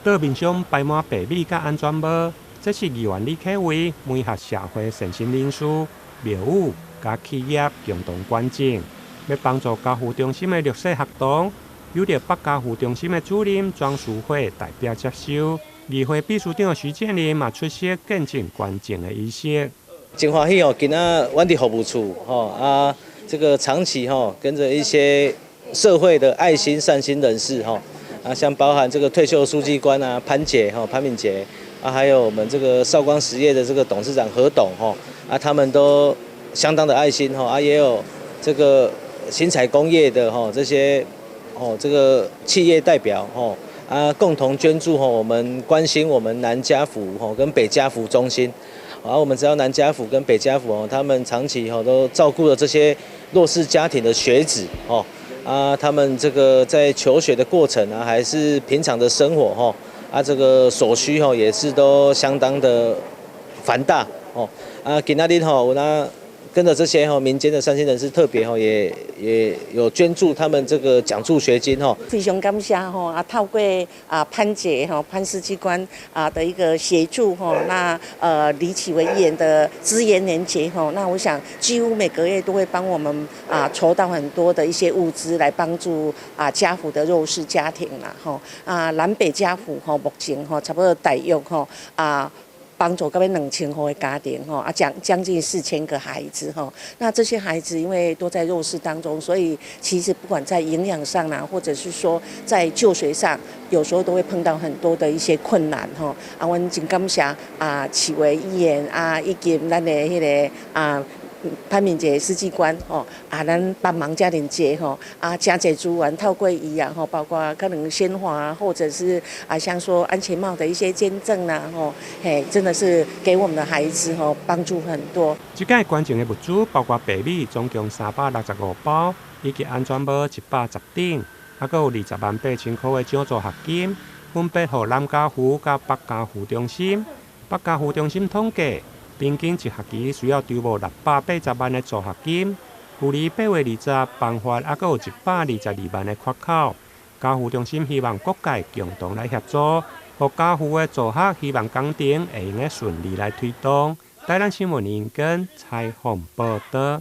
岛面上摆满白米甲安全帽，这是议员李克伟每项社会善心人士、庙宇甲企业共同关注，要帮助家扶中心的弱势学童。由着北家扶中心的主任庄淑慧代表接受，议会秘书长徐建林嘛出席见证关键的仪式。真欢喜哦，今仔阮伫服务处这个长期跟着一些社会的爱心善心人士像包含这个退休书记官潘敏杰还有我们这个少光实业的这个董事长何董他们都相当的爱心也有这个新彩工业的这些这个企业代表共同捐助我们关心我们南家福跟北家福中心。我们知道南家福跟北家福他们长期都照顾了这些弱势家庭的学子他们这个在求学的过程还是平常的生活这个所需也是都相当的繁大今仔日我那跟着这些民间的善心人士，特别也有捐助他们这个奖助学金非常感谢透过潘姐潘书记官的一个协助那李启为议员的资源连结那我想几乎每个月都会帮我们筹到很多的一些物资来帮助家福的弱势家庭啦南北家福目前差不多大约帮助到2000户的家庭将近4000个孩子那这些孩子因为都在弱势当中，所以其实不管在营养上或者是说在就学上，有时候都会碰到很多的一些困难我们真感谢启为议员以及咱的迄个潘敏杰书记官咱帮忙家庭节真侪资源透过伊包括可能鲜花或者是像说安全帽的一些捐赠啦真的是给我们的孩子帮助很多。这届关键的物资包括白米总共365包，以及安全帽110顶，还有208000块的奖助学金，分别予南家福甲北家福中心。北家福中心统计，平均一学期需要筹募680万的助学金，去年8月20颁发，还有122万的缺口。家扶中心希望各界共同来协助，予家扶的助学希望工程会用顺利来推动。台南新闻引根采访报道。